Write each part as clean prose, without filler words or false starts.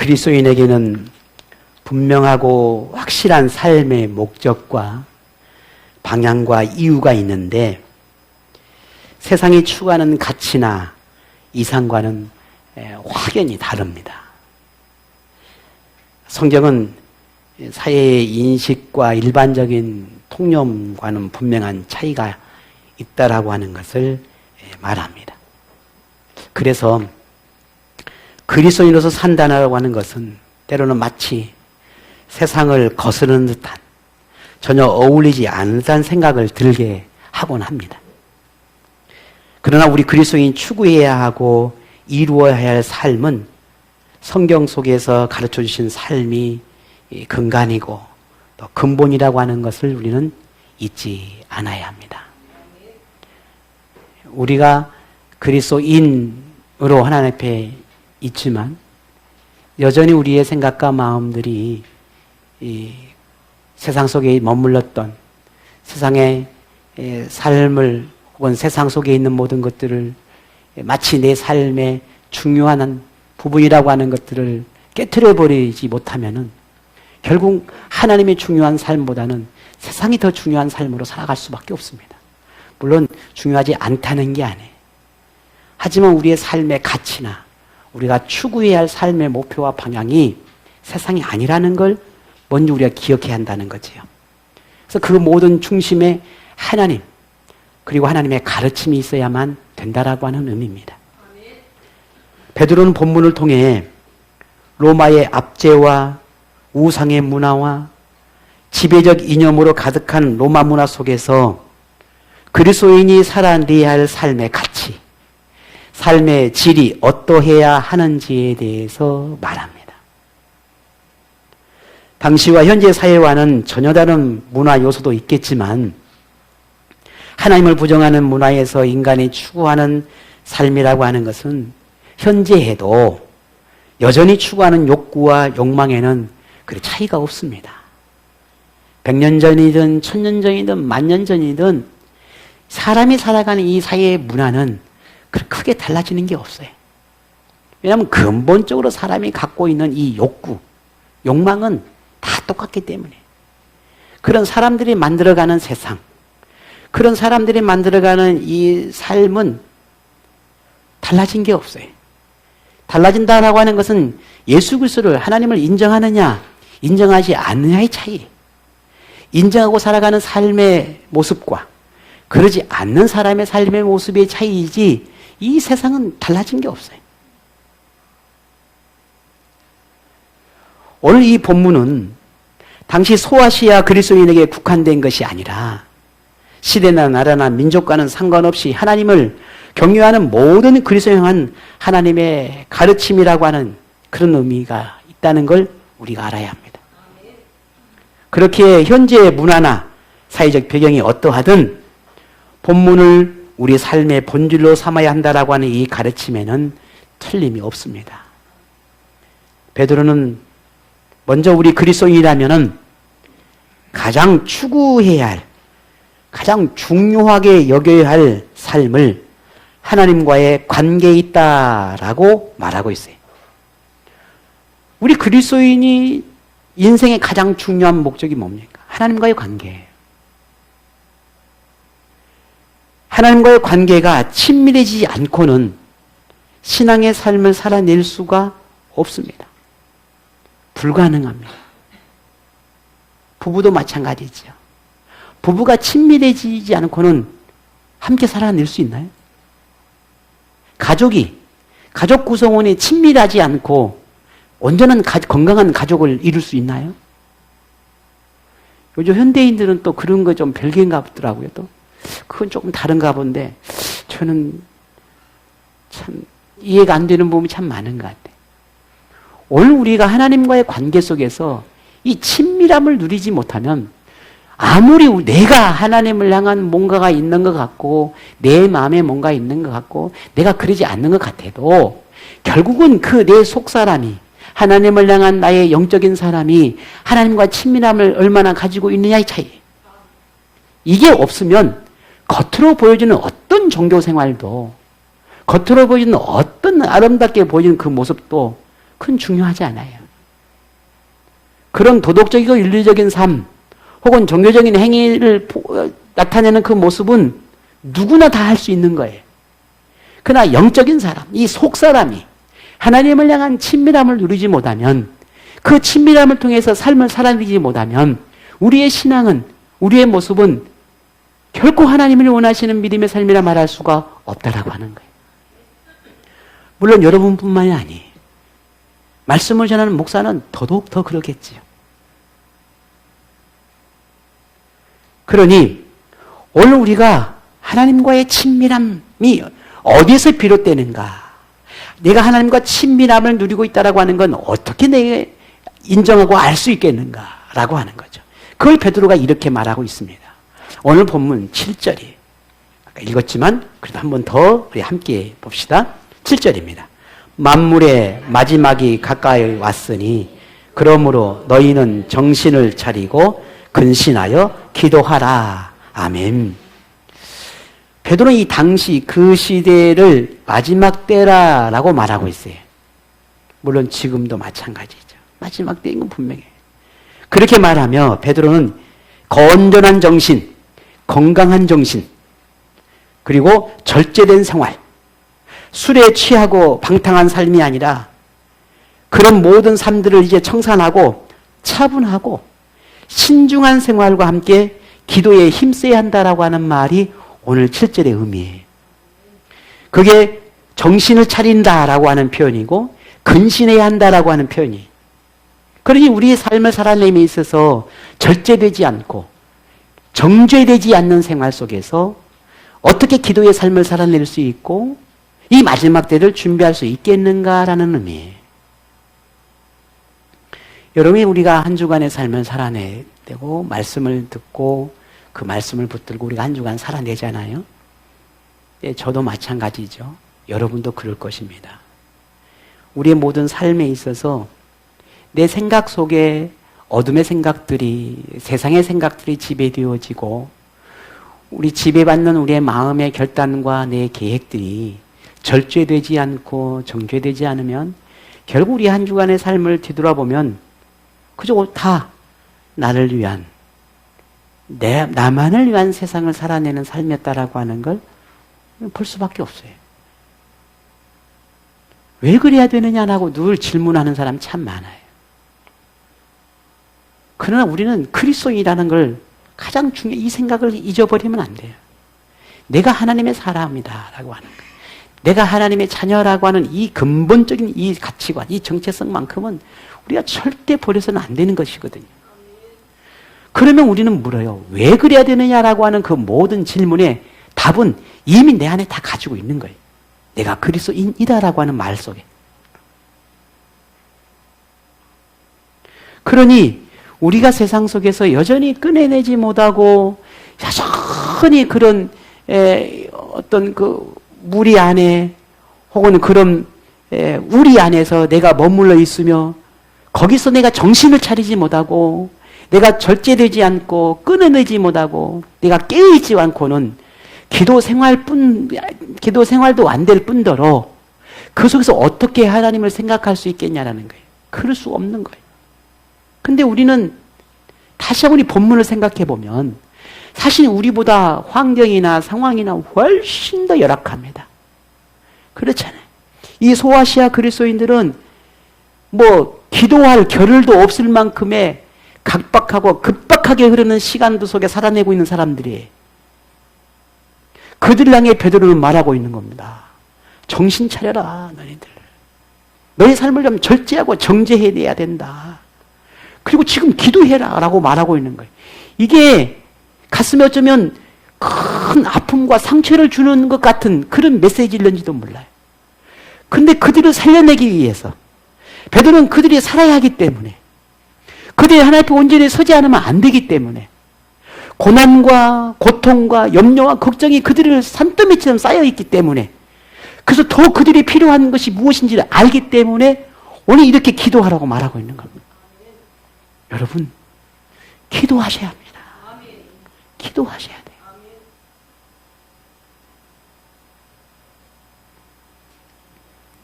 그리스도인에게는 분명하고 확실한 삶의 목적과 방향과 이유가 있는데 세상이 추구하는 가치나 이상과는 확연히 다릅니다. 성경은 사회의 인식과 일반적인 통념과는 분명한 차이가 있다라고 하는 것을 말합니다. 그래서 그리스도인으로서 산다라고 하는 것은 때로는 마치 세상을 거스르는 듯한 전혀 어울리지 않는 듯한 생각을 들게 하곤 합니다. 그러나 우리 그리스도인이 추구해야 하고 이루어야 할 삶은 성경 속에서 가르쳐 주신 삶이 근간이고 또 근본이라고 하는 것을 우리는 잊지 않아야 합니다. 우리가 그리스도인으로 하나님 앞에 있지만 여전히 우리의 생각과 마음들이 이 세상 속에 머물렀던 세상의 삶을 혹은 세상 속에 있는 모든 것들을 마치 내 삶의 중요한 부분이라고 하는 것들을 깨트려 버리지 못하면은 결국 하나님의 중요한 삶보다는 세상이 더 중요한 삶으로 살아갈 수밖에 없습니다. 물론 중요하지 않다는 게 아니에요. 하지만 우리의 삶의 가치나 우리가 추구해야 할 삶의 목표와 방향이 세상이 아니라는 걸 먼저 우리가 기억해야 한다는 거지요. 그래서 그 모든 중심에 하나님 그리고 하나님의 가르침이 있어야만 된다라고 하는 의미입니다. 베드로는 본문을 통해 로마의 압제와 우상의 문화와 지배적 이념으로 가득한 로마 문화 속에서 그리스도인이 살아내야 할 삶의 가치, 삶의 질이 어떠해야 하는지에 대해서 말합니다. 당시와 현재 사회와는 전혀 다른 문화 요소도 있겠지만 하나님을 부정하는 문화에서 인간이 추구하는 삶이라고 하는 것은 현재에도 여전히 추구하는 욕구와 욕망에는 그리 차이가 없습니다. 100년 전이든 1000년 전이든 10,000년 전이든 사람이 살아가는 이 사회의 문화는 그렇게 크게 달라지는 게 없어요. 왜냐하면 근본적으로 사람이 갖고 있는 이 욕구, 욕망은 다 똑같기 때문에 그런 사람들이 만들어가는 세상, 그런 사람들이 만들어가는 이 삶은 달라진 게 없어요. 달라진다라고 하는 것은 예수 그리스도를 하나님을 인정하느냐 인정하지 않느냐의 차이, 인정하고 살아가는 삶의 모습과 그러지 않는 사람의 삶의 모습의 차이이지 이 세상은 달라진 게 없어요. 오늘 이 본문은 당시 소아시아 그리스도인에게 국한된 것이 아니라 시대나 나라나 민족과는 상관없이 하나님을 경외하는 모든 그리스도에 향한 하나님의 가르침이라고 하는 그런 의미가 있다는 걸 우리가 알아야 합니다. 그렇게 현재의 문화나 사회적 배경이 어떠하든 본문을 우리 삶의 본질로 삼아야 한다라고 하는 이 가르침에는 틀림이 없습니다. 베드로는 먼저 우리 그리스도인이라면은 가장 추구해야 할, 가장 중요하게 여겨야 할 삶을 하나님과의 관계에 있다라고 말하고 있어요. 우리 그리스도인이 인생의 가장 중요한 목적이 뭡니까? 하나님과의 관계예요. 하나님과의 관계가 친밀해지지 않고는 신앙의 삶을 살아낼 수가 없습니다. 불가능합니다. 부부도 마찬가지죠. 부부가 친밀해지지 않고는 함께 살아낼 수 있나요? 가족 구성원이 친밀하지 않고 온전한 건강한 가족을 이룰 수 있나요? 요즘 현대인들은 또 그런 거 좀 별개인가 보더라고요. 또 그건 조금 다른가 본데 저는 참 이해가 안 되는 부분이 참 많은 것 같아요. 오늘 우리가 하나님과의 관계 속에서 이 친밀함을 누리지 못하면 아무리 내가 하나님을 향한 뭔가가 있는 것 같고 내 마음에 뭔가 있는 것 같고 내가 그러지 않는 것 같아도 결국은 그 내 속사람이 하나님을 향한 나의 영적인 사람이 하나님과 친밀함을 얼마나 가지고 있느냐의 차이. 이게 없으면 겉으로 보여주는 어떤 종교 생활도 겉으로 보여주는 어떤 아름답게 보여주는 그 모습도 그건 중요하지 않아요. 그런 도덕적이고 윤리적인 삶 혹은 종교적인 행위를 나타내는 그 모습은 누구나 다 할 수 있는 거예요. 그러나 영적인 사람, 이 속사람이 하나님을 향한 친밀함을 누리지 못하면, 그 친밀함을 통해서 삶을 살아내지 못하면 우리의 신앙은, 우리의 모습은 결코 하나님을 원하시는 믿음의 삶이라 말할 수가 없다라고 하는 거예요. 물론 여러분뿐만이 아니에요. 말씀을 전하는 목사는 더더욱 더 그러겠지요. 그러니 오늘 우리가 하나님과의 친밀함이 어디에서 비롯되는가? 내가 하나님과 친밀함을 누리고 있다라고 하는 건 어떻게 내가 인정하고 알 수 있겠는가라고 하는 거죠. 그걸 베드로가 이렇게 말하고 있습니다. 오늘 본문 7절이 아까 읽었지만 그래도 한 번 더 우리 함께 봅시다. 7절입니다. 만물의 마지막이 가까이 왔으니 그러므로 너희는 정신을 차리고 근신하여 기도하라. 아멘. 베드로는 이 당시 그 시대를 마지막 때라라고 말하고 있어요. 물론 지금도 마찬가지죠. 마지막 때인 건 분명해요. 그렇게 말하며 베드로는 건전한 정신, 건강한 정신, 그리고 절제된 생활, 술에 취하고 방탕한 삶이 아니라 그런 모든 삶들을 이제 청산하고 차분하고 신중한 생활과 함께 기도에 힘써야 한다라고 하는 말이 오늘 7절의 의미예요. 그게 정신을 차린다라고 하는 표현이고 근신해야 한다라고 하는 표현이에요. 그러니 우리의 삶을 살아내임에 있어서 절제되지 않고 정죄되지 않는 생활 속에서 어떻게 기도의 삶을 살아낼 수 있고 이 마지막 때를 준비할 수 있겠는가라는 의미예요. 여러분이 우리가 한 주간의 삶을 살아내야 되고 말씀을 듣고 그 말씀을 붙들고 우리가 한 주간 살아내잖아요. 예, 저도 마찬가지죠. 여러분도 그럴 것입니다. 우리의 모든 삶에 있어서 내 생각 속에 어둠의 생각들이, 세상의 생각들이 지배되어지고 우리 지배받는 우리의 마음의 결단과 내 계획들이 절제되지 않고 정죄되지 않으면 결국 우리 한 주간의 삶을 뒤돌아보면 그저 다 나를 위한, 나만을 위한 세상을 살아내는 삶이었다라고 하는 걸 볼 수밖에 없어요. 왜 그래야 되느냐라고 늘 질문하는 사람 참 많아요. 그러나 우리는 그리스도인이라는 걸 가장 이 생각을 잊어버리면 안 돼요. 내가 하나님의 사람이다라고 하는 거예요. 내가 하나님의 자녀라고 하는 이 근본적인 이 가치관, 이 정체성만큼은 우리가 절대 버려서는 안 되는 것이거든요. 그러면 우리는 물어요. 왜 그래야 되느냐라고 하는 그 모든 질문에 답은 이미 내 안에 다 가지고 있는 거예요. 내가 그리스도인이다라고 하는 말 속에. 그러니 우리가 세상 속에서 여전히 꺼내내지 못하고 여전히 그런 어떤 그 무리 안에 혹은 그런 우리 안에서 내가 머물러 있으며 거기서 내가 정신을 차리지 못하고 내가 절제되지 않고 끊어내지 못하고 내가 깨어있지 않고는 기도 생활도 안 될 뿐더러 그 속에서 어떻게 하나님을 생각할 수 있겠냐라는 거예요. 그럴 수 없는 거예요. 근데 우리는 다시 한번 이 본문을 생각해 보면 사실 우리보다 환경이나 상황이나 훨씬 더 열악합니다. 그렇잖아요. 이 소아시아 그리스도인들은 뭐 기도할 겨를도 없을 만큼의 각박하고 급박하게 흐르는 시간도 속에 살아내고 있는 사람들이에요. 그들 향해 베드로는 말하고 있는 겁니다. 정신 차려라, 너희들. 너희 삶을 좀 절제하고 정제해내야 된다. 그리고 지금 기도해라 라고 말하고 있는 거예요. 이게 가슴에 어쩌면 큰 아픔과 상처를 주는 것 같은 그런 메시지일런지도 몰라요. 근데 그들을 살려내기 위해서 베드로는 그들이 살아야 하기 때문에 그들이 하나님 앞에 온전히 서지 않으면 안 되기 때문에 고난과 고통과 염려와 걱정이 그들을 산더미처럼 쌓여있기 때문에 그래서 더 그들이 필요한 것이 무엇인지를 알기 때문에 오늘 이렇게 기도하라고 말하고 있는 겁니다. 여러분, 기도하셔야 합니다. 기도하셔야 돼요.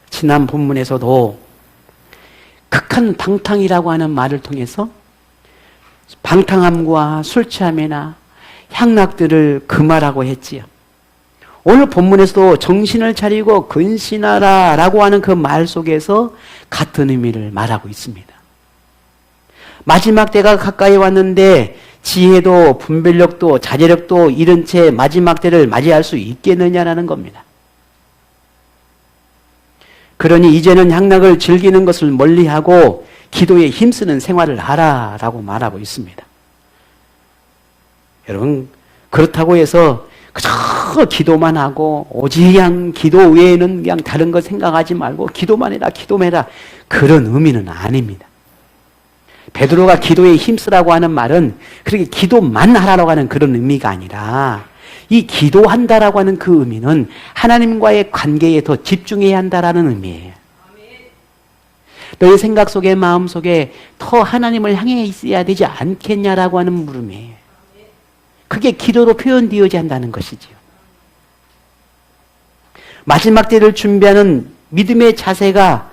지난 본문에서도 극한 방탕이라고 하는 말을 통해서 방탕함과 술 취함이나 향락들을 금하라고 했지요. 오늘 본문에서도 정신을 차리고 근신하라 라고 하는 그 말 속에서 같은 의미를 말하고 있습니다. 마지막 때가 가까이 왔는데 지혜도 분별력도 자제력도 잃은 채 마지막 때를 맞이할 수 있겠느냐라는 겁니다. 그러니 이제는 향락을 즐기는 것을 멀리하고 기도에 힘쓰는 생활을 하라라고 말하고 있습니다. 여러분, 그렇다고 해서 그저 기도만 하고 오직 그냥 기도 외에는 그냥 다른 거 생각하지 말고 기도만 해라, 기도만 해라. 그런 의미는 아닙니다. 베드로가 기도에 힘쓰라고 하는 말은 그렇게 기도만 하라고 하는 그런 의미가 아니라 이 기도한다라고 하는 그 의미는 하나님과의 관계에 더 집중해야 한다라는 의미예요. 너희 생각 속에 마음 속에 더 하나님을 향해 있어야 되지 않겠냐라고 하는 물음이에요. 그게 기도로 표현되어야 한다는 것이지요. 마지막 때를 준비하는 믿음의 자세가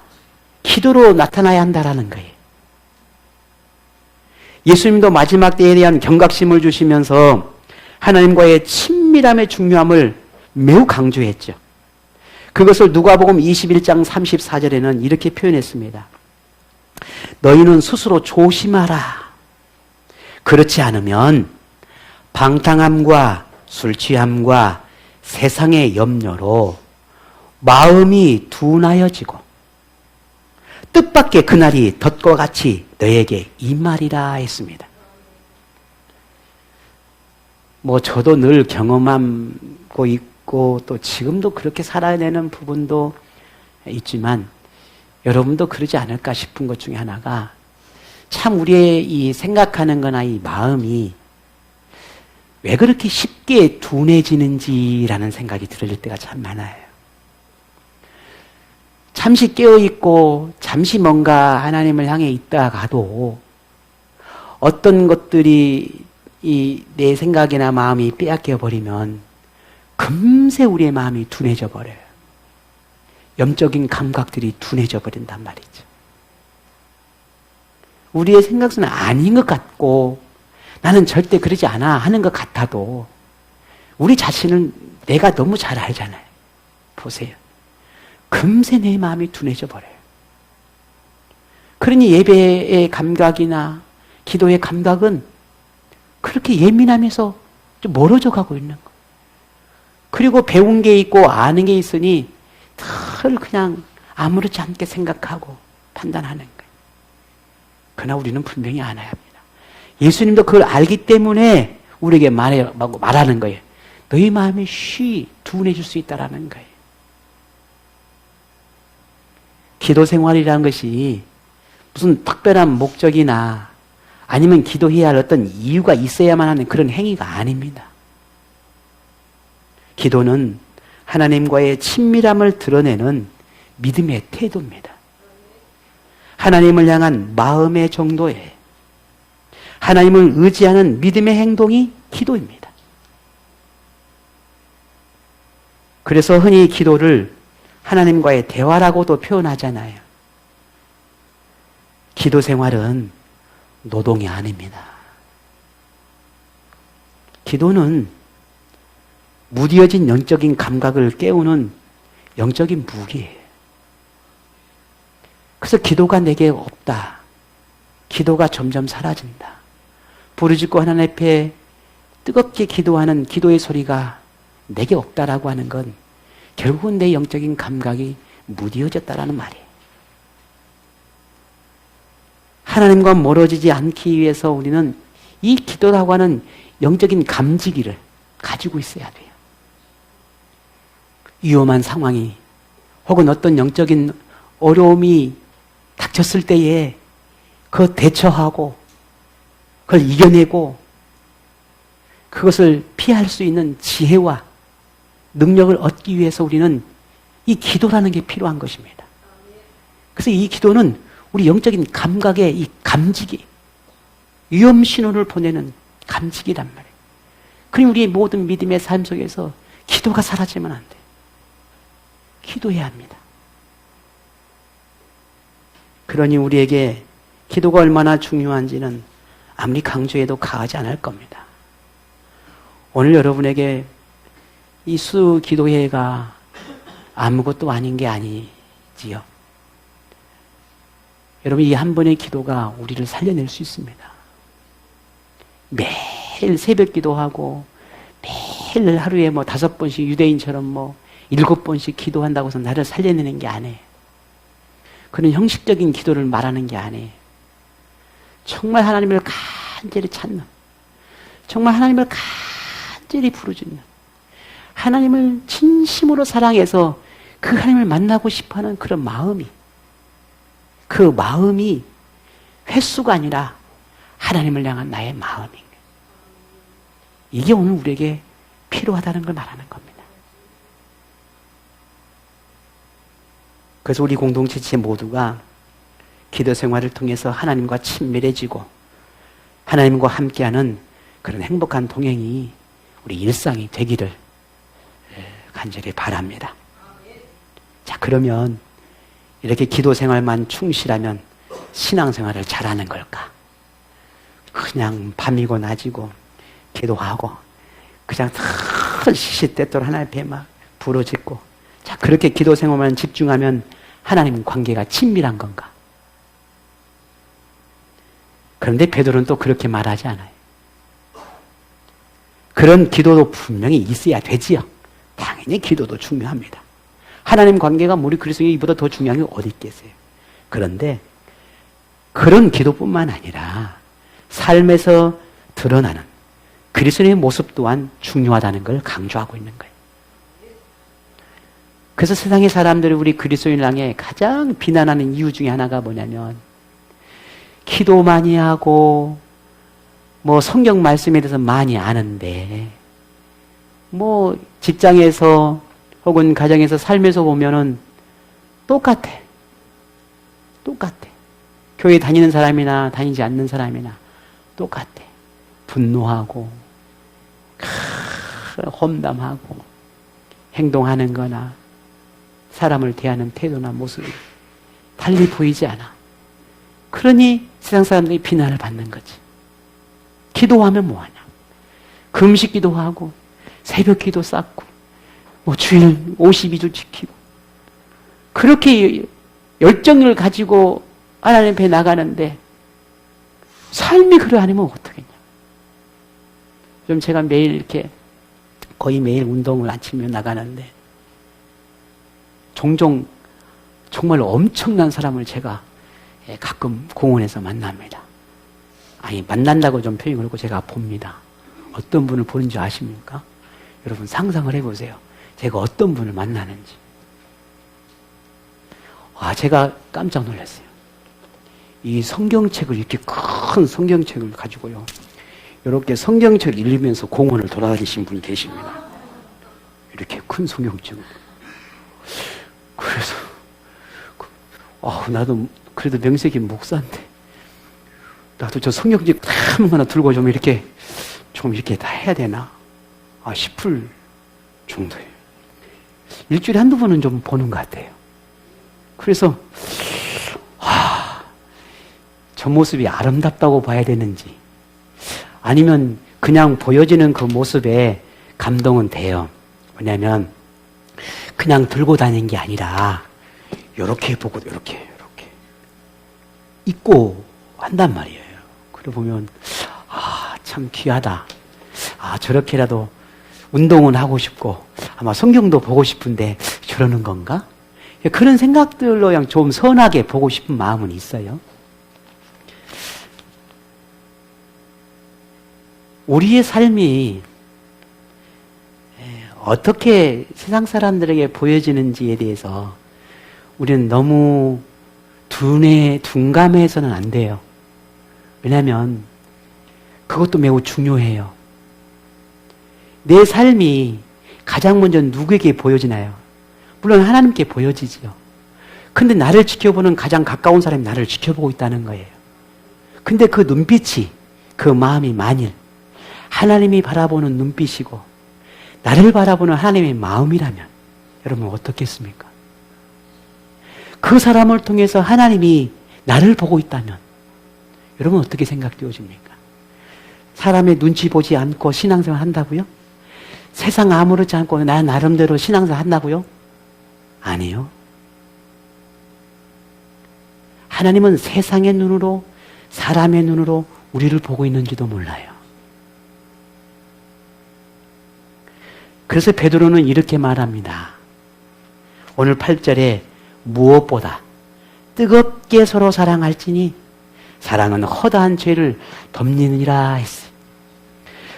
기도로 나타나야 한다라는 거예요. 예수님도 마지막 때에 대한 경각심을 주시면서 하나님과의 친밀함의 중요함을 매우 강조했죠. 그것을 누가복음 21장 34절에는 이렇게 표현했습니다. 너희는 스스로 조심하라. 그렇지 않으면 방탕함과 술 취함과 세상의 염려로 마음이 둔하여지고 뜻밖의 그날이 덫과 같이 너에게 임하리라 했습니다. 저도 늘 경험하고 있고 또 지금도 그렇게 살아야 되는 부분도 있지만 여러분도 그러지 않을까 싶은 것 중에 하나가 참 우리의 이 생각하는 거나 이 마음이 왜 그렇게 쉽게 둔해지는지라는 생각이 들을 때가 참 많아요. 잠시 깨어있고 잠시 뭔가 하나님을 향해 있다가도 어떤 것들이 내 생각이나 마음이 빼앗겨 버리면 금세 우리의 마음이 둔해져 버려요. 영적인 감각들이 둔해져 버린단 말이죠. 우리의 생각은 아닌 것 같고 나는 절대 그러지 않아 하는 것 같아도 우리 자신은 내가 너무 잘 알잖아요. 보세요. 금세 내 마음이 둔해져 버려요. 그러니 예배의 감각이나 기도의 감각은 그렇게 예민하면서 좀 멀어져 가고 있는 거예요. 그리고 배운 게 있고 아는 게 있으니 늘 그냥 아무렇지 않게 생각하고 판단하는 거예요. 그러나 우리는 분명히 알아야 합니다. 예수님도 그걸 알기 때문에 우리에게 말하는 거예요. 너희 마음이 둔해질 수 있다라는 거예요. 기도 생활이라는 것이 무슨 특별한 목적이나 아니면 기도해야 할 어떤 이유가 있어야만 하는 그런 행위가 아닙니다. 기도는 하나님과의 친밀함을 드러내는 믿음의 태도입니다. 하나님을 향한 마음의 정도에 하나님을 의지하는 믿음의 행동이 기도입니다. 그래서 흔히 기도를 하나님과의 대화라고도 표현하잖아요. 기도 생활은 노동이 아닙니다. 기도는 무뎌진 영적인 감각을 깨우는 영적인 무기예요. 그래서 기도가 내게 없다. 기도가 점점 사라진다. 부르짖고 하나님 앞에 뜨겁게 기도하는 기도의 소리가 내게 없다라고 하는 건 결국은 내 영적인 감각이 무뎌졌다라는 말이에요. 하나님과 멀어지지 않기 위해서 우리는 이 기도라고 하는 영적인 감지기를 가지고 있어야 돼요. 위험한 상황이 혹은 어떤 영적인 어려움이 닥쳤을 때에 그걸 대처하고 그걸 이겨내고 그것을 피할 수 있는 지혜와 능력을 얻기 위해서 우리는 이 기도라는 게 필요한 것입니다. 그래서 이 기도는 우리 영적인 감각의 이 감지기, 위험 신호를 보내는 감지기란 말이에요. 그럼 우리의 모든 믿음의 삶 속에서 기도가 사라지면 안 돼요. 기도해야 합니다. 그러니 우리에게 기도가 얼마나 중요한지는 아무리 강조해도 가하지 않을 겁니다. 오늘 여러분에게 이 수 기도회가 아무것도 아닌 게 아니지요. 여러분, 이 한 번의 기도가 우리를 살려낼 수 있습니다. 매일 새벽 기도하고 매일 하루에 5번씩 유대인처럼 7번씩 기도한다고 해서 나를 살려내는 게 아니에요. 그런 형식적인 기도를 말하는 게 아니에요. 정말 하나님을 간절히 찾는, 정말 하나님을 간절히 부르짖는, 하나님을 진심으로 사랑해서 그 하나님을 만나고 싶어하는 그런 마음이, 그 마음이 횟수가 아니라 하나님을 향한 나의 마음인 거예요. 이게 오늘 우리에게 필요하다는 걸 말하는 겁니다. 그래서 우리 공동체 모두가 기도 생활을 통해서 하나님과 친밀해지고 하나님과 함께하는 그런 행복한 동행이 우리 일상이 되기를 간절히 바랍니다. 자, 그러면 이렇게 기도 생활만 충실하면 신앙생활을 잘하는 걸까? 그냥 밤이고 낮이고 기도하고 그냥 시시때때로 하나님 앞에 막 부르짖고, 자, 그렇게 기도 생활만 집중하면 하나님 관계가 친밀한 건가? 그런데 베드로는 또 그렇게 말하지 않아요. 그런 기도도 분명히 있어야 되지요. 당연히 기도도 중요합니다. 하나님 관계가 우리 그리스도인이 이보다 더 중요한 게 어디 있겠어요. 그런데 그런 기도뿐만 아니라 삶에서 드러나는 그리스도인의 모습 또한 중요하다는 걸 강조하고 있는 거예요. 그래서 세상의 사람들이 우리 그리스도인을 향해 가장 비난하는 이유 중에 하나가 뭐냐면, 기도 많이 하고 성경 말씀에 대해서 많이 아는데 직장에서 혹은 가정에서 살면서 보면은 똑같아. 교회 다니는 사람이나 다니지 않는 사람이나 똑같아. 분노하고 험담하고 행동하는 거나 사람을 대하는 태도나 모습이 달리 보이지 않아. 그러니 세상 사람들이 비난을 받는 거지. 기도하면 뭐하냐? 금식 기도하고 새벽 기도 쌓고 주일 52주 지키고 그렇게 열정을 가지고 하나님 앞에 나가는데 삶이 그래 아니면 어떡하냐? 좀 제가 매일 이렇게 거의 매일 운동을 아침에 나가는데 종종 정말 엄청난 사람을 제가 가끔 공원에서 만납니다. 아니, 만난다고 좀 표현을 하고 제가 봅니다. 어떤 분을 보는 줄 아십니까? 여러분 상상을 해보세요. 제가 어떤 분을 만나는지. 제가 깜짝 놀랐어요. 이 성경책을, 이렇게 큰 성경책을 가지고요, 이렇게 성경책을 읽으면서 공원을 돌아다니신 분이 계십니다. 이렇게 큰 성경책을. 그래서 나도 그래도 명색이 목사인데 나도 저 성경책 하나 들고 좀 이렇게 다 해야 되나 싶을 정도예요. 일주일에 한두 번은 좀 보는 것 같아요. 그래서 저 모습이 아름답다고 봐야 되는지 아니면 그냥 보여지는 그 모습에 감동은 돼요. 왜냐하면 그냥 들고 다니는 게 아니라 이렇게 보고 이렇게 입고 한단 말이에요. 그래 보면 참 귀하다. 저렇게라도 운동은 하고 싶고 아마 성경도 보고 싶은데 저러는 건가? 그런 생각들로 그냥 좀 선하게 보고 싶은 마음은 있어요. 우리의 삶이 어떻게 세상 사람들에게 보여지는지에 대해서 우리는 너무 둔감해서는 안 돼요. 왜냐하면 그것도 매우 중요해요. 내 삶이 가장 먼저 누구에게 보여지나요? 물론 하나님께 보여지지요. 근데 나를 지켜보는 가장 가까운 사람이 나를 지켜보고 있다는 거예요. 근데 그 눈빛이, 그 마음이 만일 하나님이 바라보는 눈빛이고 나를 바라보는 하나님의 마음이라면 여러분 어떻겠습니까? 그 사람을 통해서 하나님이 나를 보고 있다면 여러분 어떻게 생각되어집니까? 사람의 눈치 보지 않고 신앙생활 한다고요? 세상 아무렇지 않고 나 나름대로 신앙생활 한다고요? 아니요. 하나님은 세상의 눈으로, 사람의 눈으로 우리를 보고 있는지도 몰라요. 그래서 베드로는 이렇게 말합니다. 오늘 8절에 무엇보다 뜨겁게 서로 사랑할지니 사랑은 허다한 죄를 덮느니라 했어요.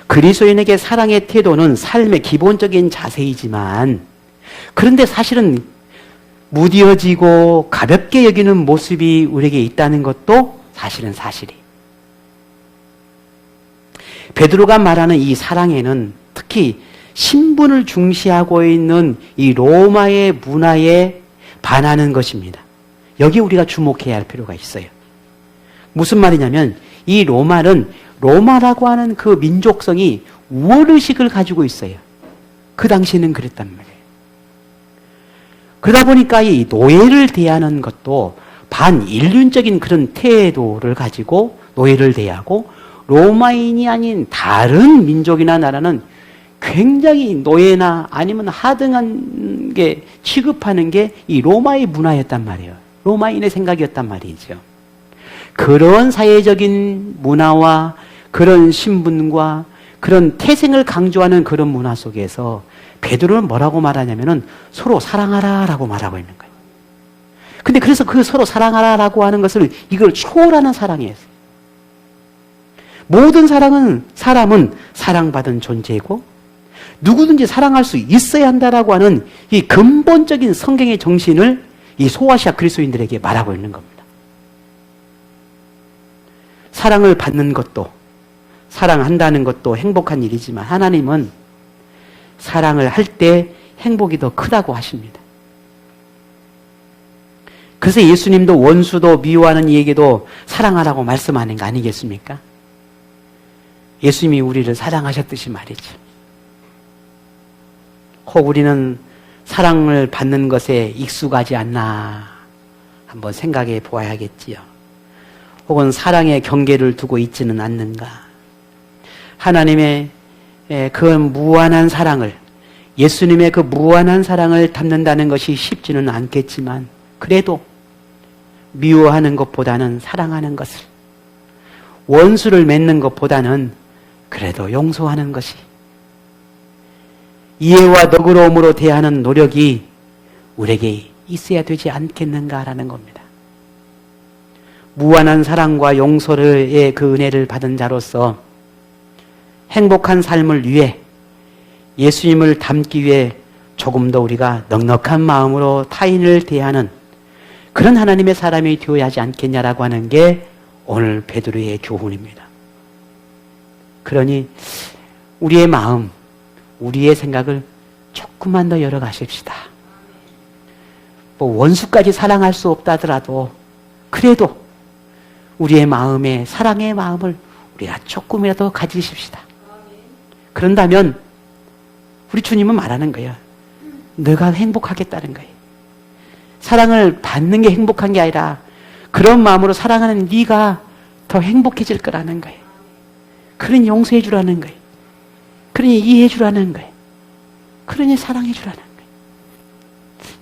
그리스도인에게 사랑의 태도는 삶의 기본적인 자세이지만 그런데 사실은 무뎌지고 가볍게 여기는 모습이 우리에게 있다는 것도 사실은 사실이에요. 베드로가 말하는 이 사랑에는 특히 신분을 중시하고 있는 이 로마의 문화에 반하는 것입니다. 여기 우리가 주목해야 할 필요가 있어요. 무슨 말이냐면 이 로마라고 하는 그 민족성이 우월의식을 가지고 있어요. 그 당시에는 그랬단 말이에요. 그러다 보니까 이 노예를 대하는 것도 반인륜적인 그런 태도를 가지고 노예를 대하고 로마인이 아닌 다른 민족이나 나라는 굉장히 노예나 아니면 하등한 게 취급하는 게 이 로마의 문화였단 말이에요. 로마인의 생각이었단 말이죠. 그런 사회적인 문화와 그런 신분과 그런 태생을 강조하는 그런 문화 속에서 베드로는 뭐라고 말하냐면은 서로 사랑하라라고 말하고 있는 거예요. 근데 그래서 그 서로 사랑하라라고 하는 것을 이걸 초월하는 사랑이에요. 모든 사람은 사랑받은 존재이고 누구든지 사랑할 수 있어야 한다라고 하는 이 근본적인 성경의 정신을 이 소아시아 그리스도인들에게 말하고 있는 겁니다. 사랑을 받는 것도 사랑한다는 것도 행복한 일이지만 하나님은 사랑을 할 때 행복이 더 크다고 하십니다. 그래서 예수님도 원수도 미워하는 이에게도 사랑하라고 말씀하는 거 아니겠습니까? 예수님이 우리를 사랑하셨듯이 말이죠. 혹 우리는 사랑을 받는 것에 익숙하지 않나 한번 생각해 보아야겠지요. 혹은 사랑의 경계를 두고 있지는 않는가. 하나님의 그 무한한 사랑을, 예수님의 그 무한한 사랑을 담는다는 것이 쉽지는 않겠지만 그래도 미워하는 것보다는 사랑하는 것을, 원수를 맺는 것보다는 그래도 용서하는 것이, 이해와 너그러움으로 대하는 노력이 우리에게 있어야 되지 않겠는가라는 겁니다. 무한한 사랑과 용서의 그 은혜를 받은 자로서 행복한 삶을 위해 예수님을 닮기 위해 조금 더 우리가 넉넉한 마음으로 타인을 대하는 그런 하나님의 사람이 되어야 하지 않겠냐라고 하는 게 오늘 베드로의 교훈입니다. 그러니 우리의 마음, 우리의 생각을 조금만 더 열어가십시다. 뭐 원수까지 사랑할 수 없다더라도 그래도 우리의 마음에 사랑의 마음을 우리가 조금이라도 가지십시다. 그런다면 우리 주님은 말하는 거예요. 너가 행복하겠다는 거예요. 사랑을 받는 게 행복한 게 아니라 그런 마음으로 사랑하는 네가 더 행복해질 거라는 거예요. 그러니 용서해 주라는 거예요. 그러니 이해해 주라는 거예요. 그러니 사랑해 주라는 거예요.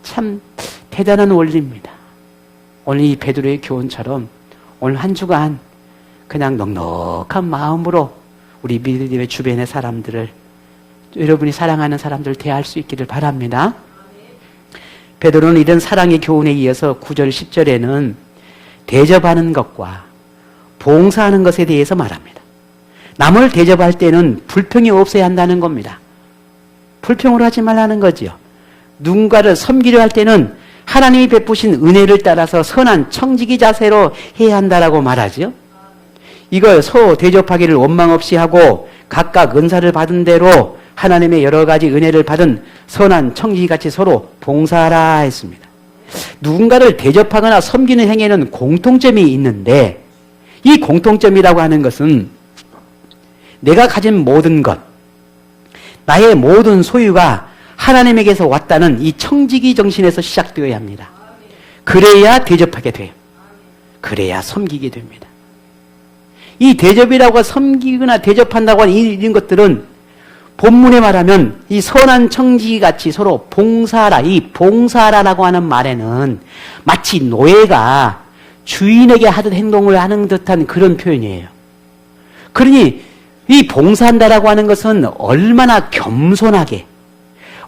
참 대단한 원리입니다. 오늘 이 베드로의 교훈처럼 오늘 한 주간 그냥 넉넉한 마음으로 우리 믿음의 주변의 사람들을, 여러분이 사랑하는 사람들을 대할 수 있기를 바랍니다. 베드로는 이런 사랑의 교훈에 이어서 9절 10절에는 대접하는 것과 봉사하는 것에 대해서 말합니다. 남을 대접할 때는 불평이 없어야 한다는 겁니다. 불평을 하지 말라는 거지요. 누군가를 섬기려 할 때는 하나님이 베푸신 은혜를 따라서 선한 청지기 자세로 해야 한다라고 말하죠. 이걸 서로 대접하기를 원망 없이 하고 각각 은사를 받은 대로 하나님의 여러 가지 은혜를 받은 선한 청지기같이 서로 봉사하라 했습니다. 누군가를 대접하거나 섬기는 행위에는 공통점이 있는데 이 공통점이라고 하는 것은 내가 가진 모든 것, 나의 모든 소유가 하나님에게서 왔다는 이 청지기 정신에서 시작되어야 합니다. 그래야 대접하게 돼요. 그래야 섬기게 됩니다. 이 대접이라고 섬기거나 대접한다고 하는 이런 것들은 본문에 말하면 이 선한 청지기같이 서로 봉사하라. 이 봉사하라라고 하는 말에는 마치 노예가 주인에게 하던 행동을 하는 듯한 그런 표현이에요. 그러니 이 봉사한다라고 하는 것은 얼마나 겸손하게,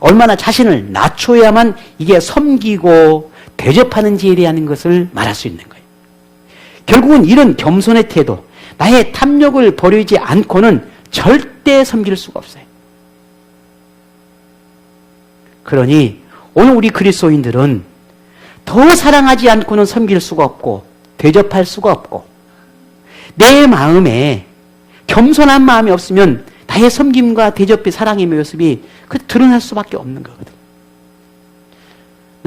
얼마나 자신을 낮춰야만 이게 섬기고 대접하는지에 대한 것을 말할 수 있는 거예요. 결국은 이런 겸손의 태도, 나의 탐욕을 버리지 않고는 절대 섬길 수가 없어요. 그러니 오늘 우리 그리스도인들은 더 사랑하지 않고는 섬길 수가 없고 대접할 수가 없고, 내 마음에 겸손한 마음이 없으면 나의 섬김과 대접의 사랑의 모습이 드러날 수밖에 없는 거거든요.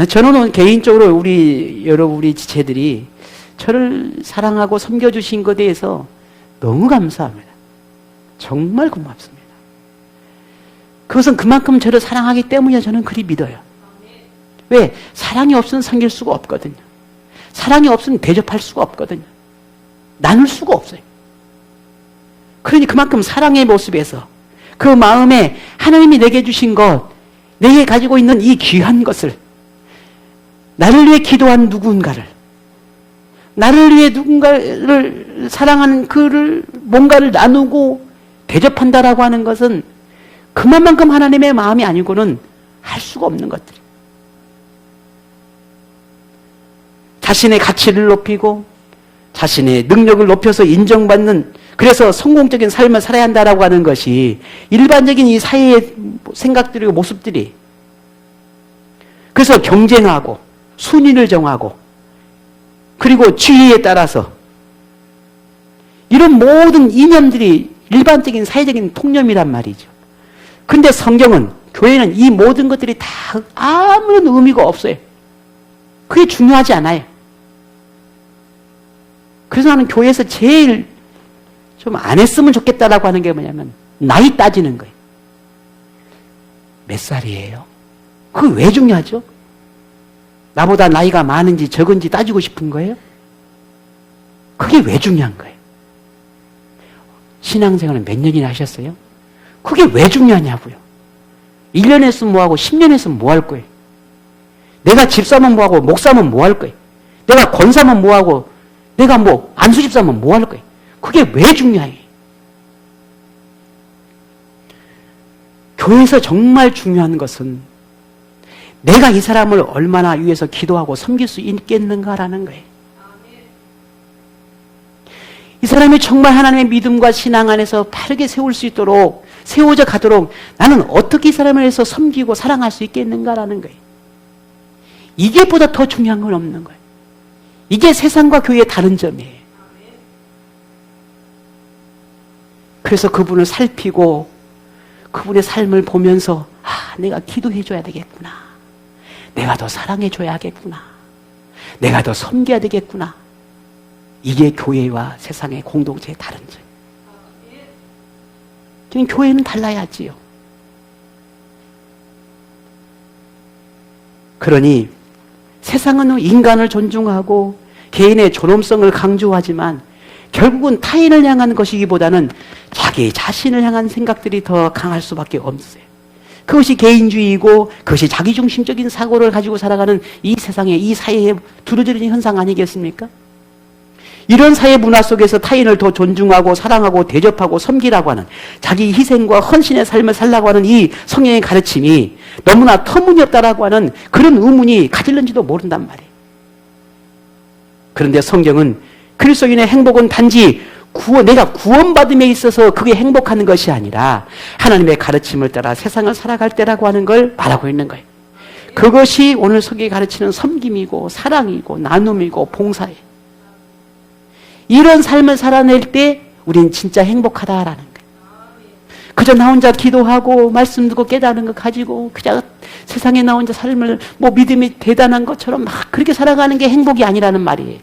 저는 개인적으로 우리 지체들이 저를 사랑하고 섬겨주신 것에 대해서 너무 감사합니다. 정말 고맙습니다. 그것은 그만큼 저를 사랑하기 때문에 저는 그리 믿어요. 왜? 사랑이 없으면 섬길 수가 없거든요. 사랑이 없으면 대접할 수가 없거든요. 나눌 수가 없어요. 그러니 그만큼 사랑의 모습에서 그 마음에 하나님이 내게 주신 것, 내게 가지고 있는 이 귀한 것을, 나를 위해 기도한 누군가를, 나를 위해 누군가를 사랑하는 그를 뭔가를 나누고 대접한다라고 하는 것은 그만큼 하나님의 마음이 아니고는 할 수가 없는 것들이에요. 자신의 가치를 높이고 자신의 능력을 높여서 인정받는, 그래서 성공적인 삶을 살아야 한다라고 하는 것이 일반적인 이 사회의 생각들이고 모습들이, 그래서 경쟁하고 순위를 정하고 그리고 지위에 따라서 이런 모든 이념들이 일반적인 사회적인 통념이란 말이죠. 근데 성경은, 교회는 이 모든 것들이 다 아무런 의미가 없어요. 그게 중요하지 않아요. 그래서 나는 교회에서 제일 좀 안 했으면 좋겠다라고 하는 게 뭐냐면 나이 따지는 거예요. 몇 살이에요? 그게 왜 중요하죠? 나보다 나이가 많은지 적은지 따지고 싶은 거예요? 그게 왜 중요한 거예요? 신앙생활은 몇 년이나 하셨어요? 그게 왜 중요하냐고요? 1년 했으면 뭐하고 10년 했으면 뭐 할 거예요? 내가 집 사면 뭐하고 목 사면 뭐 할 거예요? 내가 권 사면 뭐하고 내가 안수집 사면 뭐 할 거예요? 그게 왜 중요해요? 교회에서 정말 중요한 것은 내가 이 사람을 얼마나 위해서 기도하고 섬길 수 있겠는가라는 거예요. 이 사람이 정말 하나님의 믿음과 신앙 안에서 바르게 세워져 가도록 나는 어떻게 이 사람을 위해서 섬기고 사랑할 수 있겠는가라는 거예요. 이게 보다 더 중요한 건 없는 거예요. 이게 세상과 교회의 다른 점이에요. 그래서 그분을 살피고 그분의 삶을 보면서 내가 기도해줘야 되겠구나. 내가 더 사랑해줘야겠구나. 내가 더 섬겨야 되겠구나. 이게 교회와 세상의 공동체의 다른 점. 지금 교회는 달라야지요. 그러니 세상은 인간을 존중하고 개인의 존엄성을 강조하지만 결국은 타인을 향한 것이기보다는 자기 자신을 향한 생각들이 더 강할 수밖에 없어요. 그것이 개인주의이고 그것이 자기중심적인 사고를 가지고 살아가는 이 세상에, 이 사회에 두루져진 현상 아니겠습니까? 이런 사회 문화 속에서 타인을 더 존중하고 사랑하고 대접하고 섬기라고 하는, 자기 희생과 헌신의 삶을 살라고 하는 이 성경의 가르침이 너무나 터무니없다라고 하는 그런 의문이 가질는지도 모른단 말이에요. 그런데 성경은 그리스도인의 행복은 단지 내가 구원받음에 있어서 그게 행복한 것이 아니라 하나님의 가르침을 따라 세상을 살아갈 때라고 하는 걸 말하고 있는 거예요. 그것이 오늘 성경이 가르치는 섬김이고 사랑이고 나눔이고 봉사예요. 이런 삶을 살아낼 때 우린 진짜 행복하다라는 거예요. 그저 나 혼자 기도하고 말씀 듣고 깨달은 거 가지고 그냥 세상에 나 혼자 삶을 믿음이 대단한 것처럼 막 그렇게 살아가는 게 행복이 아니라는 말이에요.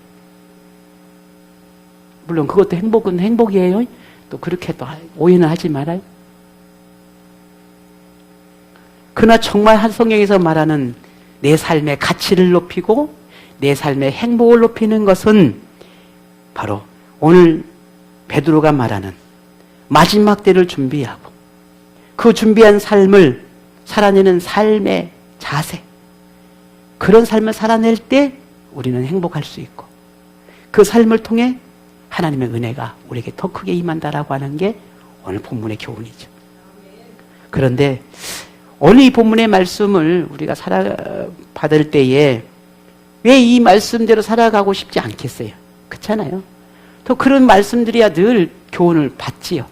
물론 그것도 행복은 행복이에요. 또 그렇게 또 오해는 하지 말아요. 그러나 정말 성경에서 말하는 내 삶의 가치를 높이고 내 삶의 행복을 높이는 것은 바로 오늘 베드로가 말하는 마지막 때를 준비하고 그 준비한 삶을 살아내는 삶의 자세, 그런 삶을 살아낼 때 우리는 행복할 수 있고 그 삶을 통해 하나님의 은혜가 우리에게 더 크게 임한다라고 하는 게 오늘 본문의 교훈이죠. 그런데 오늘 이 본문의 말씀을 우리가 받을 때에 왜 이 말씀대로 살아가고 싶지 않겠어요? 그렇잖아요. 또 그런 말씀들이야 늘 교훈을 받지요.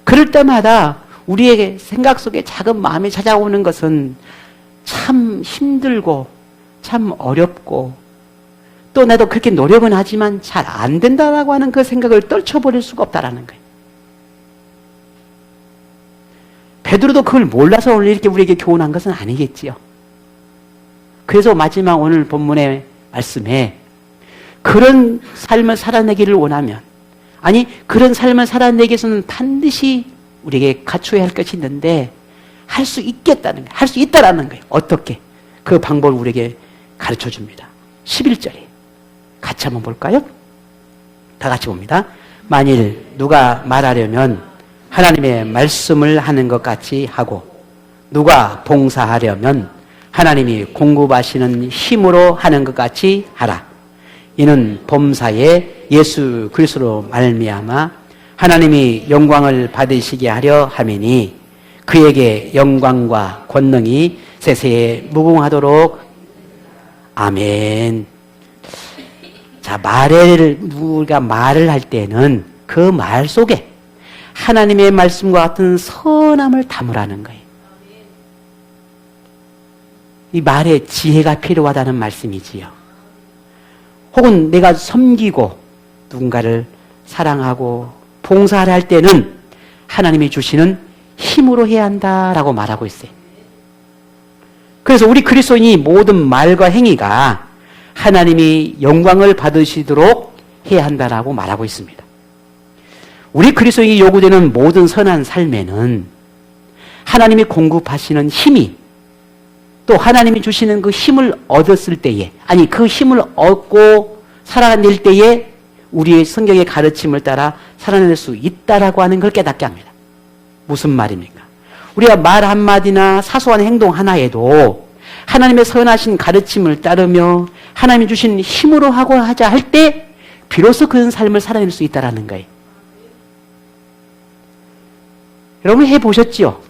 그럴 때마다 우리에게 생각 속에 작은 마음이 찾아오는 것은 참 힘들고 참 어렵고 또 나도 그렇게 노력은 하지만 잘 안 된다라고 하는 그 생각을 떨쳐버릴 수가 없다라는 거예요. 베드로도 그걸 몰라서 오늘 이렇게 우리에게 교훈한 것은 아니겠지요. 그래서 마지막 오늘 본문의 말씀에 그런 삶을 살아내기를 원하면, 아니 그런 삶을 살아내기 위해서는 반드시 우리에게 갖춰야 할 것이 있는데 할 수 있겠다는 거예요. 할 수 있다라는 거예요. 어떻게? 그 방법을 우리에게 가르쳐 줍니다. 11절에 같이 한번 볼까요? 다 같이 봅니다. 만일 누가 말하려면 하나님의 말씀을 하는 것 같이 하고 누가 봉사하려면 하나님이 공급하시는 힘으로 하는 것 같이 하라. 이는 범사에 예수 그리스도로 말미암아 하나님이 영광을 받으시게 하려 함이니 그에게 영광과 권능이 세세에 무궁하도록. 아멘. 자, 우리가 말을 할 때는 그 말 속에 하나님의 말씀과 같은 선함을 담으라는 거예요. 이 말에 지혜가 필요하다는 말씀이지요. 혹은 내가 섬기고 누군가를 사랑하고 봉사를 할 때는 하나님이 주시는 힘으로 해야 한다라고 말하고 있어요. 그래서 우리 그리스도인이 모든 말과 행위가 하나님이 영광을 받으시도록 해야 한다라고 말하고 있습니다. 우리 그리스도인이 요구되는 모든 선한 삶에는 하나님이 공급하시는 힘이 또 하나님이 주시는 그 힘을 얻었을 때에, 아니 그 힘을 얻고 살아낼 때에 우리의 성경의 가르침을 따라 살아낼 수 있다라고 하는 걸 깨닫게 합니다. 무슨 말입니까? 우리가 말 한마디나 사소한 행동 하나에도 하나님의 선하신 가르침을 따르며 하나님이 주신 힘으로 하고 하자 할 때 비로소 그런 삶을 살아낼 수 있다라는 거예요. 여러분 해보셨지요?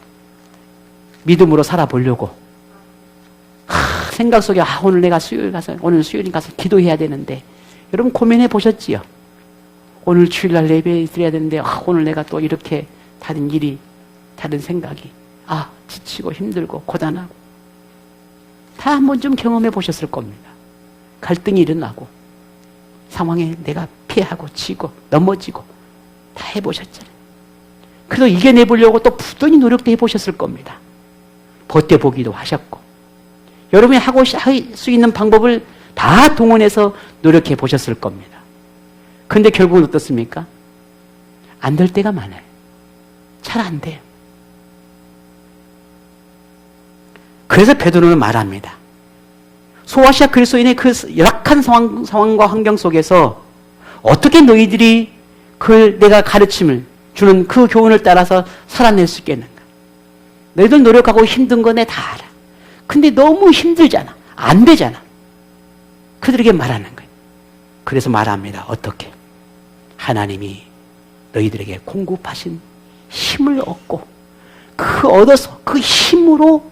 믿음으로 살아보려고. 생각 속에 오늘 내가 오늘 수요일 가서 기도해야 되는데, 여러분 고민해 보셨지요? 오늘 주일날 예배 드려야 되는데 오늘 내가 또 이렇게 다른 일이, 다른 생각이, 지치고 힘들고 고단하고 다 한 번쯤 경험해 보셨을 겁니다. 갈등이 일어나고 상황에 내가 피하고 지고 넘어지고 다 해보셨잖아요. 그래서 이겨내보려고 또 부단히 노력도 해보셨을 겁니다. 버텨보기도 하셨고 여러분이 하고 할 수 있는 방법을 다 동원해서 노력해 보셨을 겁니다. 그런데 결국은 어떻습니까? 안 될 때가 많아요. 잘 안 돼요. 그래서 베드로는 말합니다. 소아시아 그리스도인의 그 열악한 상황과 환경 속에서 어떻게 너희들이 내가 가르침을 주는 그 교훈을 따라서 살아낼 수 있겠는가? 너희들 노력하고 힘든 거 내 다 알아. 근데 너무 힘들잖아. 안 되잖아. 그들에게 말하는 거예요. 그래서 말합니다. 어떻게? 하나님이 너희들에게 공급하신 힘을 얻고 얻어서 그 힘으로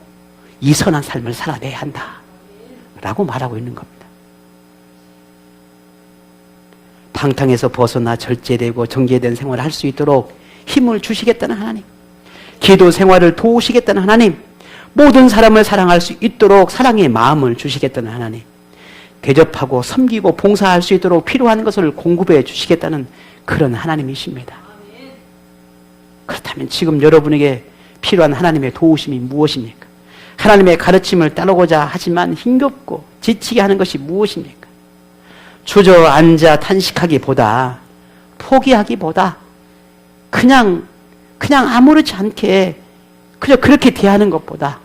이 선한 삶을 살아내야 한다 라고 말하고 있는 겁니다. 탕탕에서 벗어나 절제되고 정제된 생활을 할 수 있도록 힘을 주시겠다는 하나님, 기도 생활을 도우시겠다는 하나님, 모든 사람을 사랑할 수 있도록 사랑의 마음을 주시겠다는 하나님, 대접하고 섬기고 봉사할 수 있도록 필요한 것을 공급해 주시겠다는 그런 하나님이십니다. 그렇다면 지금 여러분에게 필요한 하나님의 도우심이 무엇입니까? 하나님의 가르침을 따르고자 하지만 힘겹고 지치게 하는 것이 무엇입니까? 주저앉아 탄식하기보다, 포기하기보다 그냥 아무렇지 않게 그저 그렇게 대하는 것보다,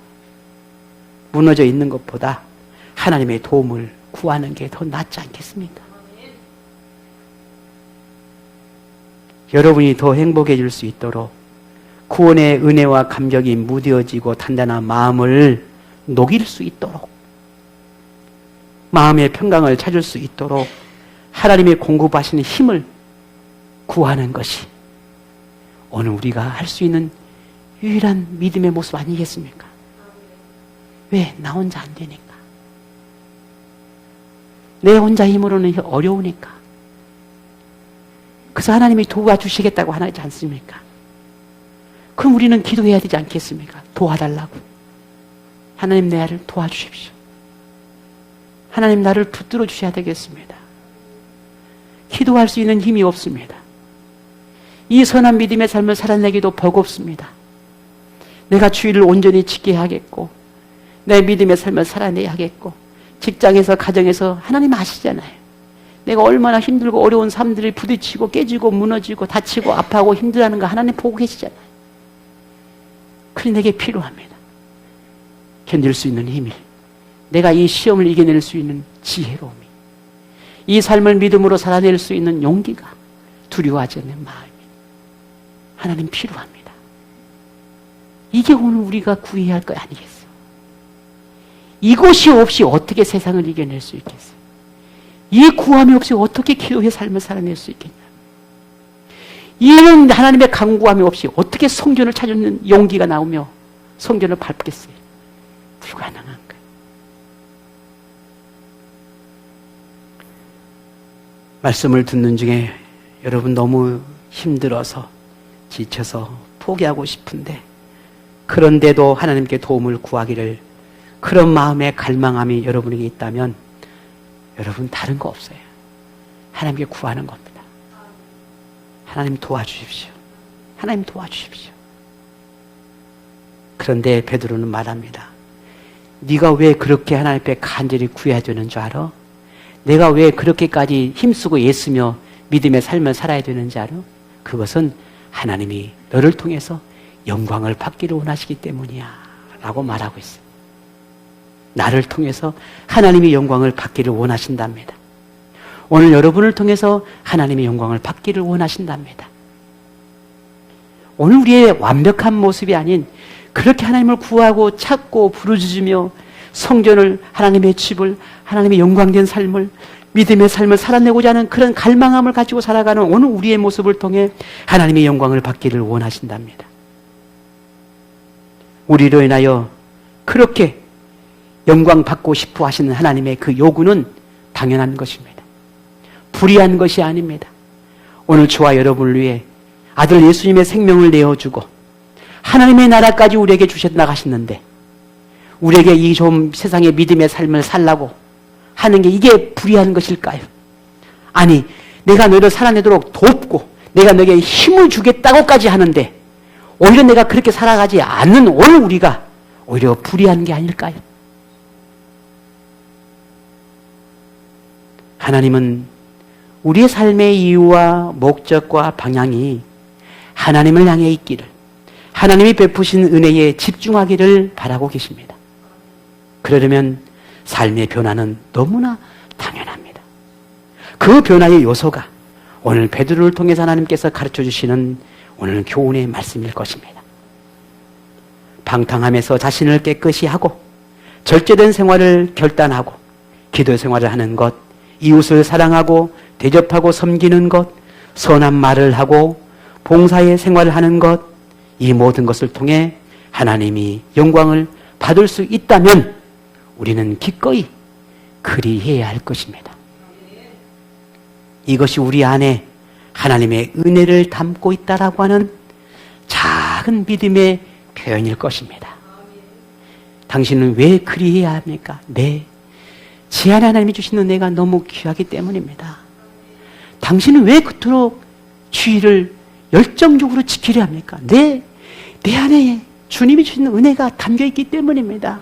무너져 있는 것보다 하나님의 도움을 구하는 게 더 낫지 않겠습니까? 여러분이 더 행복해질 수 있도록 구원의 은혜와 감격이 무뎌지고 단단한 마음을 녹일 수 있도록 마음의 평강을 찾을 수 있도록 하나님의 공급하시는 힘을 구하는 것이 오늘 우리가 할 수 있는 유일한 믿음의 모습 아니겠습니까? 왜? 나 혼자 안 되니까. 내 혼자 힘으로는 어려우니까. 그래서 하나님이 도와주시겠다고 하지 않습니까? 그럼 우리는 기도해야 되지 않겠습니까? 도와달라고. 하나님 내 아를 도와주십시오. 하나님 나를 붙들어 주셔야 되겠습니다. 기도할 수 있는 힘이 없습니다. 이 선한 믿음의 삶을 살아내기도 버겁습니다. 내가 주의를 온전히 지켜야 하겠고 내 믿음의 삶을 살아내야 하겠고 직장에서 가정에서 하나님 아시잖아요. 내가 얼마나 힘들고 어려운 삶들이 부딪히고 깨지고 무너지고 다치고 아파하고 힘들어하는 거 하나님 보고 계시잖아요. 그러니 내게 필요합니다. 견딜 수 있는 힘이, 내가 이 시험을 이겨낼 수 있는 지혜로움이, 이 삶을 믿음으로 살아낼 수 있는 용기가, 두려워하지 않는 마음이 하나님 필요합니다. 이게 오늘 우리가 구해야 할 거 아니겠어요? 이것이 없이 어떻게 세상을 이겨낼 수 있겠어요? 이 구함이 없이 어떻게 기도의 삶을 살아낼 수 있겠냐? 이런 하나님의 간구함이 없이 어떻게 성전을 찾는 용기가 나오며 성전을 밟겠어요? 불가능한 거예요. 말씀을 듣는 중에 여러분 너무 힘들어서 지쳐서 포기하고 싶은데 그런데도 하나님께 도움을 구하기를 그런 마음의 갈망함이 여러분에게 있다면 여러분 다른 거 없어요. 하나님께 구하는 겁니다. 하나님 도와주십시오. 하나님 도와주십시오. 그런데 베드로는 말합니다. 네가 왜 그렇게 하나님 앞에 간절히 구해야 되는 줄 알아? 내가 왜 그렇게까지 힘쓰고 애쓰며 믿음의 삶을 살아야 되는지 알아? 그것은 하나님이 너를 통해서 영광을 받기를 원하시기 때문이야 라고 말하고 있어요. 나를 통해서 하나님의 영광을 받기를 원하신답니다. 오늘 여러분을 통해서 하나님의 영광을 받기를 원하신답니다. 오늘 우리의 완벽한 모습이 아닌 그렇게 하나님을 구하고 찾고 부르짖으며 성전을, 하나님의 집을, 하나님의 영광된 삶을, 믿음의 삶을 살아내고자 하는 그런 갈망함을 가지고 살아가는 오늘 우리의 모습을 통해 하나님의 영광을 받기를 원하신답니다. 우리로 인하여 그렇게 영광 받고 싶어 하시는 하나님의 그 요구는 당연한 것입니다. 불의한 것이 아닙니다. 오늘 저와 여러분을 위해 아들 예수님의 생명을 내어주고 하나님의 나라까지 우리에게 주셨다 하셨는데 우리에게 이 좀 세상의 믿음의 삶을 살라고 하는 게 이게 불의한 것일까요? 아니, 내가 너를 살아내도록 돕고 내가 너에게 힘을 주겠다고까지 하는데 오히려 내가 그렇게 살아가지 않는 오늘 우리가 오히려 불의한 게 아닐까요? 하나님은 우리의 삶의 이유와 목적과 방향이 하나님을 향해 있기를, 하나님이 베푸신 은혜에 집중하기를 바라고 계십니다. 그러려면 삶의 변화는 너무나 당연합니다. 그 변화의 요소가 오늘 베드로를 통해서 하나님께서 가르쳐 주시는 오늘 교훈의 말씀일 것입니다. 방탕함에서 자신을 깨끗이 하고 절제된 생활을 결단하고 기도 생활을 하는 것, 이웃을 사랑하고 대접하고 섬기는 것, 선한 말을 하고 봉사의 생활을 하는 것, 이 모든 것을 통해 하나님이 영광을 받을 수 있다면 우리는 기꺼이 그리해야 할 것입니다. 이것이 우리 안에 하나님의 은혜를 담고 있다라고 하는 작은 믿음의 표현일 것입니다. 당신은 왜 그리해야 합니까? 네, 제 안에 하나님이 주신 은혜가 너무 귀하기 때문입니다. 당신은 왜 그토록 주의를 열정적으로 지키려 합니까? 네, 내 안에 주님이 주신 은혜가 담겨있기 때문입니다.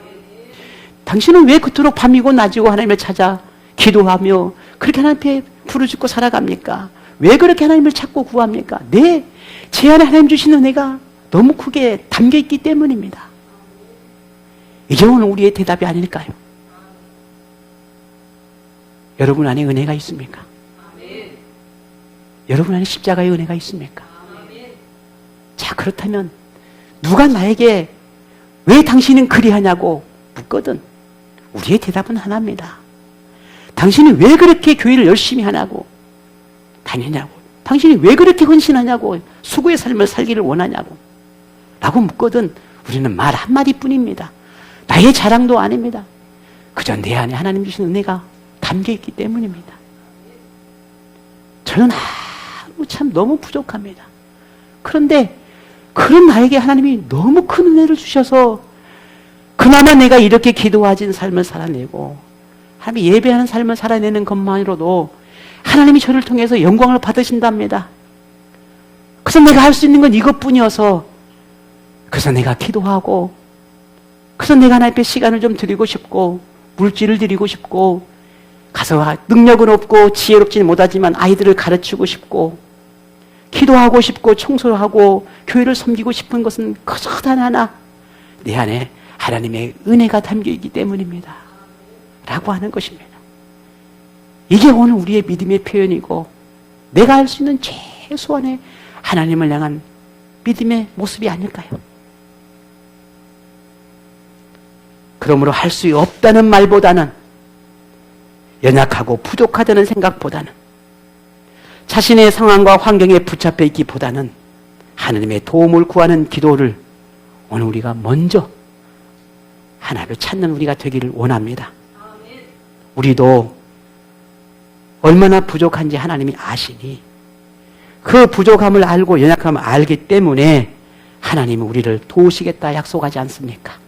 당신은 왜 그토록 밤이고 낮이고 하나님을 찾아 기도하며 그렇게 하나님 앞에 부르짖고 살아갑니까? 왜 그렇게 하나님을 찾고 구합니까? 네, 제 안에 하나님 주신 은혜가 너무 크게 담겨있기 때문입니다. 이게 오늘 우리의 대답이 아닐까요? 여러분 안에 은혜가 있습니까? 여러분 안에 십자가의 은혜가 있습니까? 자, 그렇다면 누가 나에게 왜 당신은 그리하냐고 묻거든 우리의 대답은 하나입니다. 당신이 왜 그렇게 교회를 열심히 하냐고 다니냐고, 당신이 왜 그렇게 헌신하냐고, 수고의 삶을 살기를 원하냐고 라고 묻거든 우리는 말 한마디 뿐입니다. 나의 자랑도 아닙니다. 그저 내 안에 하나님 주신 은혜가 담겨있기 때문입니다. 저는 참 너무 부족합니다. 그런데 그런 나에게 하나님이 너무 큰 은혜를 주셔서 그나마 내가 이렇게 기도하진 삶을 살아내고 하나님이 예배하는 삶을 살아내는 것만으로도 하나님이 저를 통해서 영광을 받으신답니다. 그래서 내가 할 수 있는 건 이것뿐이어서 그래서 내가 기도하고 그래서 내가 하나님 앞에 시간을 좀 드리고 싶고 물질을 드리고 싶고 가서 능력은 없고 지혜롭지는 못하지만 아이들을 가르치고 싶고 기도하고 싶고 청소하고 교회를 섬기고 싶은 것은 그저 단 하나 내 안에 하나님의 은혜가 담겨있기 때문입니다 라고 하는 것입니다. 이게 오늘 우리의 믿음의 표현이고 내가 할 수 있는 최소한의 하나님을 향한 믿음의 모습이 아닐까요? 그러므로 할 수 없다는 말보다는 연약하고 부족하다는 생각보다는 자신의 상황과 환경에 붙잡혀 있기보다는 하나님의 도움을 구하는 기도를 오늘 우리가 먼저 하나님을 찾는 우리가 되기를 원합니다. 우리도 얼마나 부족한지 하나님이 아시니 그 부족함을 알고 연약함을 알기 때문에 하나님은 우리를 도우시겠다 약속하지 않습니까?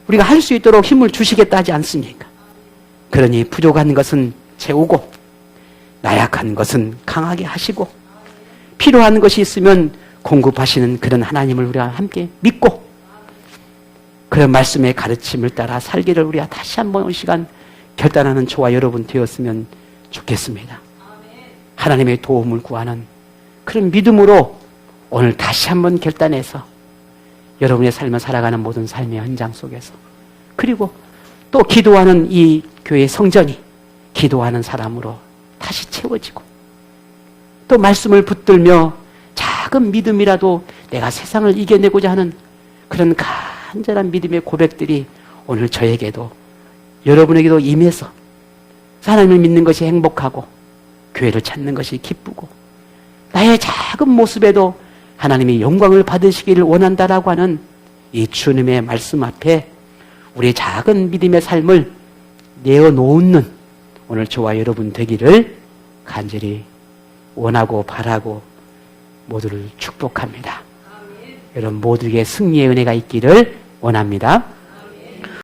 우리가 할 수 있도록 힘을 주시겠다 하지 않습니까? 그러니 부족한 것은 채우고 나약한 것은 강하게 하시고 필요한 것이 있으면 공급하시는 그런 하나님을 우리가 함께 믿고 그런 말씀의 가르침을 따라 살기를 우리가 다시 한번 이 시간 결단하는 저와 여러분 되었으면 좋겠습니다. 하나님의 도움을 구하는 그런 믿음으로 오늘 다시 한번 결단해서 여러분의 삶을 살아가는 모든 삶의 현장 속에서 그리고 또 기도하는 이 교회 성전이 기도하는 사람으로 다시 채워지고 또 말씀을 붙들며 작은 믿음이라도 내가 세상을 이겨내고자 하는 그런 간절한 믿음의 고백들이 오늘 저에게도 여러분에게도 임해서 하나님을 믿는 것이 행복하고 교회를 찾는 것이 기쁘고 나의 작은 모습에도 하나님이 영광을 받으시기를 원한다라고 하는 이 주님의 말씀 앞에 우리의 작은 믿음의 삶을 내어놓는 오늘 저와 여러분 되기를 간절히 원하고 바라고 모두를 축복합니다. 여러분 모두에게 승리의 은혜가 있기를 원합니다.